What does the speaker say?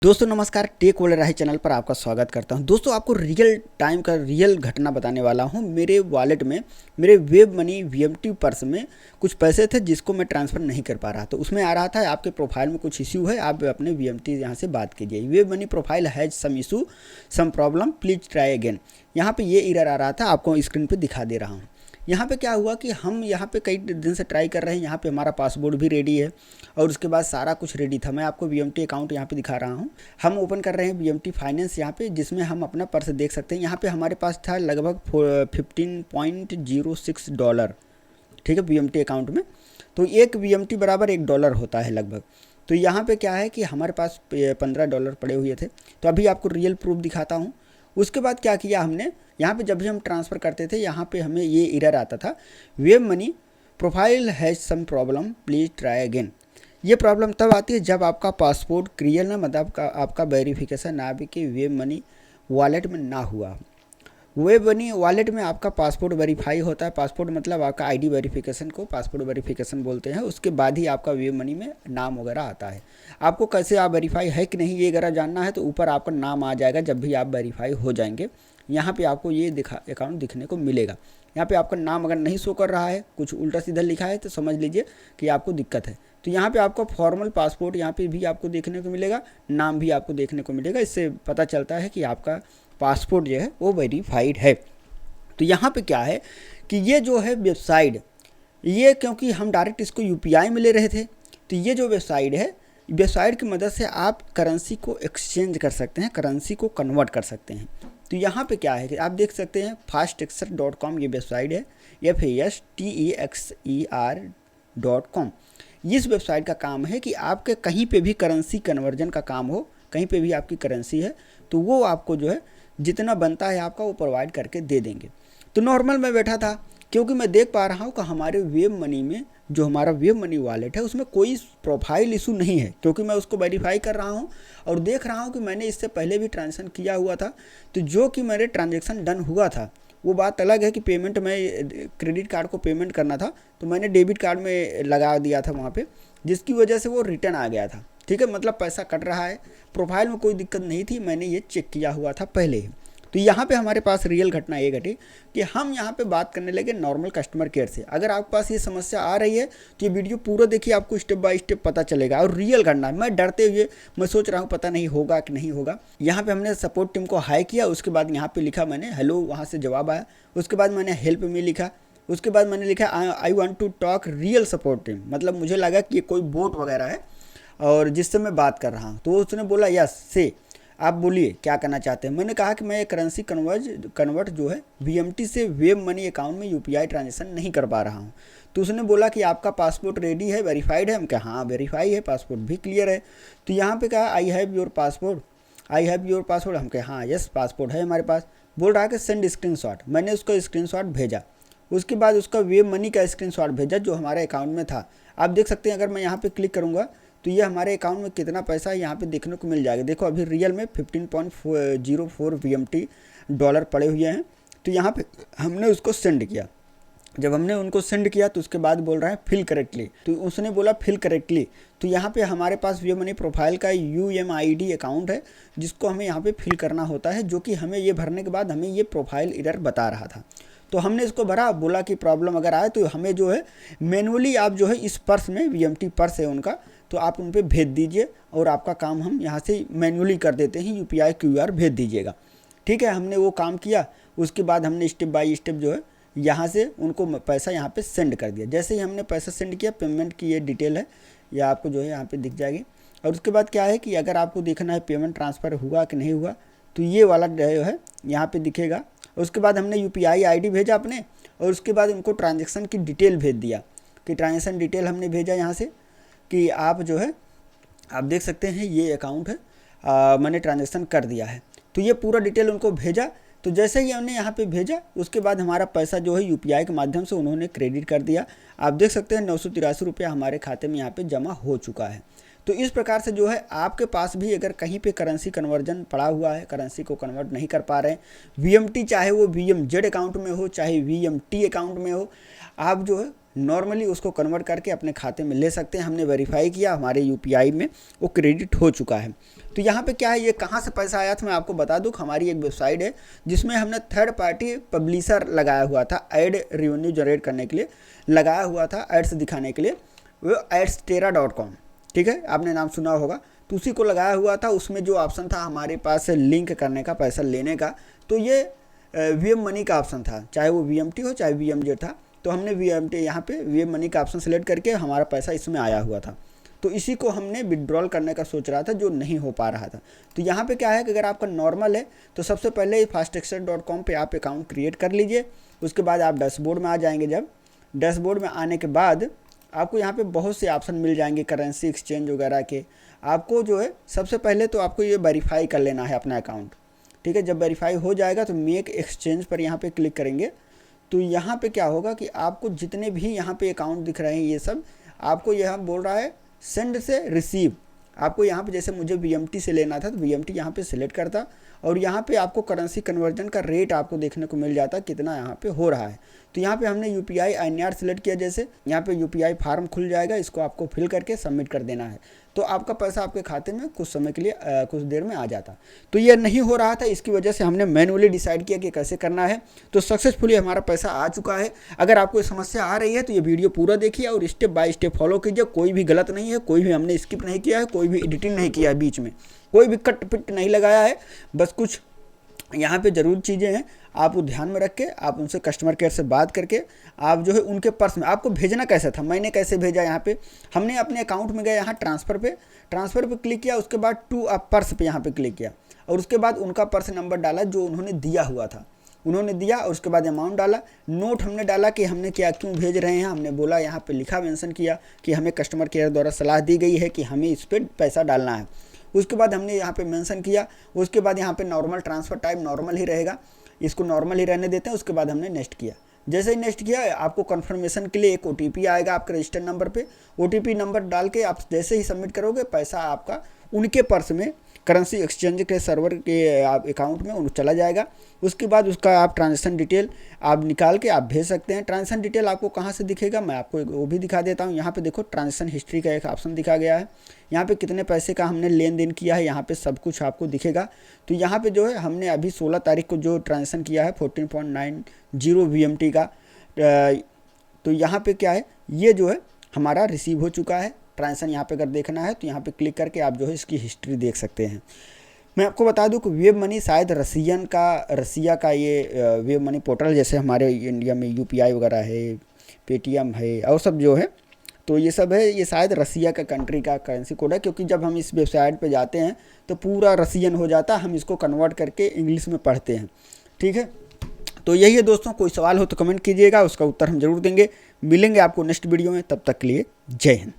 दोस्तों नमस्कार, tech world राही channel पर आपका स्वागत करता हूं। दोस्तों आपको रियल टाइम का रियल घटना बताने वाला हूं। मेरे वॉलेट में मेरे वेब मनी वीएमटी पर्स में कुछ पैसे थे जिसको मैं ट्रांसफ़र नहीं कर पा रहा। तो उसमें आ रहा था आपके प्रोफाइल में कुछ इश्यू है, आप अपने वीएमटी यहाँ से बात कीजिए। WebMoney profile has some issue some problem, please try again. यहाँ पर ये एरर आ रहा था, आपको स्क्रीन पर दिखा दे रहा हूँ। यहाँ पे क्या हुआ कि हम यहाँ पे कई दिन से ट्राई कर रहे हैं। यहाँ पे हमारा पासवर्ड भी रेडी है और उसके बाद सारा कुछ रेडी था। मैं आपको वीएमटी अकाउंट यहाँ पे दिखा रहा हूँ। हम ओपन कर रहे हैं वीएमटी फाइनेंस यहाँ पे, जिसमें हम अपना पर्स देख सकते हैं। यहाँ पे हमारे पास था लगभग $15.06, ठीक है, वीएमटी अकाउंट में। तो एक वीएमटी बराबर $1 होता है लगभग। तो यहाँ पे क्या है कि हमारे पास $15 पड़े हुए थे। तो अभी आपको रियल प्रूफ दिखाता हूँ। उसके बाद क्या किया हमने, यहाँ पे जब भी हम ट्रांसफ़र करते थे यहाँ पे हमें ये एरर आता था, WebMoney profile has some problem, please try again. ये प्रॉब्लम तब आती है जब आपका पासपोर्ट क्लियर ना, मतलब आपका वेरिफिकेशन आपके वेब मनी वॉलेट में ना हुआ। वेब मनी वॉलेट में आपका पासपोर्ट वेरीफाई होता है। पासपोर्ट मतलब आपका आईडी वेरिफिकेशन को पासपोर्ट वेरिफिकेशन बोलते हैं। उसके बाद ही आपका वेब मनी में नाम वगैरह आता है। आपको कैसे आप वेरीफाई है कि नहीं ये अगर जानना है तो ऊपर आपका नाम आ जाएगा। जब भी आप वेरीफाई हो जाएंगे यहाँ पे आपको ये अकाउंट दिखने को मिलेगा। यहाँ पे आपका नाम अगर नहीं शो कर रहा है, कुछ उल्टा सीधा लिखा है, तो समझ लीजिए कि आपको दिक्कत है। तो यहाँ पे आपको फॉर्मल पासपोर्ट यहाँ पे भी आपको देखने को मिलेगा, नाम भी आपको देखने को मिलेगा। इससे पता चलता है कि आपका पासपोर्ट जो है वो वेरीफाइड है। तो यहाँ पे क्या है कि ये जो है वेबसाइट, ये क्योंकि हम डायरेक्ट इसको यूपीआई में ले रहे थे, तो ये जो वेबसाइट है, वेबसाइट की मदद से आप करेंसी को एक्सचेंज कर सकते हैं, करेंसी को कन्वर्ट कर सकते हैं। तो यहाँ पे क्या है कि आप देख सकते हैं fastexer.com ये वेबसाइट है, FASTEXER.com। इस वेबसाइट का काम है कि आपके कहीं पे भी करेंसी कन्वर्जन का काम हो, कहीं पे भी आपकी करेंसी है तो वो आपको जो है जितना बनता है आपका वो प्रोवाइड करके दे देंगे। तो नॉर्मल मैं बैठा था क्योंकि मैं देख पा रहा हूँ कि हमारे वेब मनी में जो हमारा वेब मनी वॉलेट है उसमें कोई प्रोफाइल इशू नहीं है, क्योंकि मैं उसको वेरीफाई कर रहा हूँ और देख रहा हूँ कि मैंने इससे पहले भी ट्रांजेक्शन किया हुआ था। तो जो कि मेरे ट्रांजेक्शन डन हुआ था वो बात अलग है कि पेमेंट में क्रेडिट कार्ड को पेमेंट करना था तो मैंने डेबिट कार्ड में लगा दिया था वहाँ पे, जिसकी वजह से वो रिटर्न आ गया था। ठीक है, मतलब पैसा कट रहा है, प्रोफाइल में कोई दिक्कत नहीं थी, मैंने ये चेक किया हुआ था पहले ही। तो यहाँ पे हमारे पास रियल घटना ये घटी कि हम यहाँ पे बात करने लगे नॉर्मल कस्टमर केयर से। अगर आपके पास ये समस्या आ रही है तो ये वीडियो पूरा देखिए, आपको स्टेप बाय स्टेप पता चलेगा। और रियल घटना, मैं डरते हुए मैं सोच रहा हूँ पता नहीं होगा कि नहीं होगा। यहाँ पे हमने सपोर्ट टीम को हाई किया, उसके बाद यहाँ पे लिखा मैंने हेलो, वहाँ से जवाब आया। उसके बाद मैंने हेल्प में लिखा, उसके बाद मैंने लिखा I want to talk real support team, मतलब मुझे लगा कि ये कोई बोट वगैरह है और जिससे मैं बात कर रहा हूँ। तो उसने बोला यस से, आप बोलिए क्या करना चाहते हैं। मैंने कहा कि मैं करेंसी कन्वर्ट जो है वीएमटी से वेब मनी अकाउंट में यूपीआई ट्रांजेक्शन नहीं कर पा रहा हूँ। तो उसने बोला कि आपका पासपोर्ट रेडी है, वेरीफाइड है। हम कहा हाँ वेरीफाई है, पासपोर्ट भी क्लियर है। तो यहाँ पे कहा I have your passport, I have your passport. हम कहे हाँ यस पासपोर्ट है हमारे पास। बोल रहा है कि सेंड स्क्रीनशॉट। मैंने उसको स्क्रीनशॉट भेजा, उसके बाद उसका वेब मनी का स्क्रीनशॉट भेजा जो हमारे अकाउंट में था। आप देख सकते हैं, अगर मैं यहाँ पे क्लिक करूँगा तो ये हमारे अकाउंट में कितना पैसा है यहाँ पे देखने को मिल जाएगा। देखो अभी रियल में 15.04 वीएमटी डॉलर पड़े हुए हैं। तो यहाँ पे हमने उसको सेंड किया। जब हमने उनको सेंड किया तो उसके बाद बोल रहा है फिल करेक्टली, तो उसने बोला फिल करेक्टली। तो यहाँ पे हमारे पास वेब मनी प्रोफाइल का UMID अकाउंट है जिसको हमें यहाँ पे फिल करना होता है, जो कि हमें ये भरने के बाद हमें ये प्रोफाइल एरर बता रहा था। तो हमने इसको भरा, बोला कि प्रॉब्लम अगर आए तो हमें जो है मैनुअली आप जो है इस पर्स में वीएमटी पर्स है उनका, तो आप उन पर भेज दीजिए और आपका काम हम यहाँ से मैनुअली कर देते हैं, UPI QR भेज दीजिएगा। ठीक है, हमने वो काम किया। उसके बाद हमने स्टेप बाय स्टेप जो है यहाँ से उनको पैसा यहाँ पे सेंड कर दिया। जैसे ही हमने पैसा सेंड किया, पेमेंट की ये डिटेल है, या आपको जो है यहाँ पे दिख जाएगी। और उसके बाद क्या है कि अगर आपको देखना है पेमेंट ट्रांसफ़र हुआ कि नहीं हुआ तो ये वाला जो है यहाँ पे दिखेगा। उसके बाद हमने UPI ID भेजा अपने, और उसके बाद उनको ट्रांजेक्शन की डिटेल भेज दिया कि ट्रांजेक्शन डिटेल हमने भेजा यहाँ से कि आप जो है आप देख सकते हैं ये अकाउंट है, मैंने ट्रांजेक्शन कर दिया है। तो ये पूरा डिटेल उनको भेजा। तो जैसे ही हमने यहाँ पे भेजा उसके बाद हमारा पैसा जो है UPI के माध्यम से उन्होंने क्रेडिट कर दिया। आप देख सकते हैं 983 रुपया हमारे खाते में यहाँ पे जमा हो चुका है। तो इस प्रकार से जो है आपके पास भी अगर कहीं पे करेंसी कन्वर्जन पड़ा हुआ है, करेंसी को कन्वर्ट नहीं कर पा रहे हैं, वीएमटी चाहे वो VMZ अकाउंट में हो चाहे VMT अकाउंट में हो, आप जो है नॉर्मली उसको कन्वर्ट करके अपने खाते में ले सकते हैं। हमने वेरीफाई किया, हमारे यूपीआई में वो क्रेडिट हो चुका है। तो यहाँ पे क्या है, ये कहाँ से पैसा आया था मैं आपको बता दूँ। हमारी एक वेबसाइट है जिसमें हमने थर्ड पार्टी पब्लिशर लगाया हुआ था, एड रेवेन्यू जनरेट करने के लिए लगाया हुआ था, एड्स दिखाने के लिए, वो adstera.com, ठीक है, आपने नाम सुना होगा। तो उसी को लगाया हुआ था। उसमें जो ऑप्शन था हमारे पास लिंक करने का, पैसा लेने का, तो ये वीएम मनी का ऑप्शन था, चाहे वो वीएमटी हो चाहे वीएमजे था। तो हमने वीएमटी यहाँ पे वीएम मनी का ऑप्शन सेलेक्ट करके हमारा पैसा इसमें आया हुआ था। तो इसी को हमने विड्रॉल करने का सोच रहा था, जो नहीं हो पा रहा था। तो यहाँ पे क्या है कि अगर आपका नॉर्मल है तो सबसे पहले fastexchange.com पे आप अकाउंट क्रिएट कर लीजिए। उसके बाद आप डैशबोर्ड में आ जाएंगे। जब डैशबोर्ड में आने के बाद आपको यहाँ पे बहुत से ऑप्शन मिल जाएंगे करेंसी एक्सचेंज वगैरह के। आपको जो है सबसे पहले तो आपको ये वेरीफाई कर लेना है अपना अकाउंट, ठीक है। जब वेरीफाई हो जाएगा तो मेक एक्सचेंज पर यहाँ पे क्लिक करेंगे। तो यहाँ पे क्या होगा कि आपको जितने भी यहाँ पे अकाउंट दिख रहे हैं ये सब आपको यहाँ बोल रहा है सेंड से रिसीव। आपको यहाँ पे जैसे मुझे वीएमटी से लेना था तो वीएमटी यहाँ पे सिलेक्ट करता और यहाँ पे आपको करेंसी कन्वर्जन का रेट आपको देखने को मिल जाता कितना यहाँ पे हो रहा है। तो यहाँ पे हमने यूपीआई INR सिलेक्ट किया। जैसे यहाँ पे यूपीआई फार्म खुल जाएगा, इसको आपको फिल करके सबमिट कर देना है। तो आपका पैसा आपके खाते में कुछ समय के लिए कुछ देर में आ जाता। तो ये नहीं हो रहा था, इसकी वजह से हमने मैनुअली डिसाइड किया कि कैसे करना है। तो सक्सेसफुली हमारा पैसा आ चुका है। अगर आपको ये समस्या आ रही है तो ये वीडियो पूरा देखिए और स्टेप बाय स्टेप फॉलो कीजिए। कोई भी गलत नहीं है, कोई भी हमने स्किप नहीं किया है, कोई भी एडिटिंग नहीं किया है, बीच में कोई भी कट पिट नहीं लगाया है। बस कुछ यहाँ पे ज़रूर चीज़ें हैं, आप वो ध्यान में रख के आप उनसे कस्टमर केयर से बात करके आप जो है उनके पर्स में आपको भेजना कैसे था, मैंने कैसे भेजा। यहाँ पे हमने अपने अकाउंट में गए, यहाँ ट्रांसफ़र पे क्लिक किया, उसके बाद टू अ पर्स पे यहाँ पे क्लिक किया और उसके बाद उनका पर्स नंबर डाला जो उन्होंने दिया हुआ था, उन्होंने दिया और उसके बाद अमाउंट डाला। नोट हमने डाला कि हमने क्या क्यों भेज रहे हैं, हमने बोला यहाँ पे लिखा मेंशन किया कि हमें कस्टमर केयर द्वारा सलाह दी गई है कि हमें इस पर पैसा डालना है। उसके बाद हमने यहाँ पे मेंशन किया। उसके बाद यहाँ पे नॉर्मल ट्रांसफ़र टाइप नॉर्मल ही रहेगा, इसको नॉर्मल ही रहने देते हैं। उसके बाद हमने नेक्स्ट किया। जैसे ही नेक्स्ट किया आपको कंफर्मेशन के लिए एक OTP आएगा आपके रजिस्टर्ड नंबर पे। OTP नंबर डाल के आप जैसे ही सबमिट करोगे पैसा आपका उनके पर्स में करेंसी एक्सचेंज के सर्वर के अकाउंट में चला जाएगा। उसके बाद उसका आप ट्रांजेक्शन डिटेल आप निकाल के आप भेज सकते हैं। ट्रांजेक्शन डिटेल आपको कहाँ से दिखेगा मैं आपको वो भी दिखा देता हूँ। यहाँ पे देखो ट्रांजेक्शन हिस्ट्री का एक ऑप्शन दिखा गया है। यहाँ पे कितने पैसे का हमने लेन देन किया है यहाँ पे सब कुछ आपको दिखेगा। तो यहाँ पे जो है हमने अभी 16 तारीख को जो ट्रांजेक्शन किया है 14.90 VMT का, तो यहाँ पे क्या है ये जो है हमारा रिसीव हो चुका है। ट्रांजेक्शन यहाँ पे अगर देखना है तो यहाँ पे क्लिक करके आप जो है इसकी हिस्ट्री देख सकते हैं। मैं आपको बता दूं कि वेब मनी शायद रसिया का ये वेब मनी पोर्टल, जैसे हमारे इंडिया में UPI वगैरह है, पेटीएम है और सब जो है, तो ये सब है, ये शायद रसिया का कंट्री का करेंसी कोड है। क्योंकि जब हम इस वेबसाइट पे जाते हैं तो पूरा रसियन हो जाता है, हम इसको कन्वर्ट करके इंग्लिश में पढ़ते हैं, ठीक है। तो यही है दोस्तों, कोई सवाल हो तो कमेंट कीजिएगा, उसका उत्तर हम जरूर देंगे। मिलेंगे आपको नेक्स्ट वीडियो में, तब तक के लिए जय हिंद।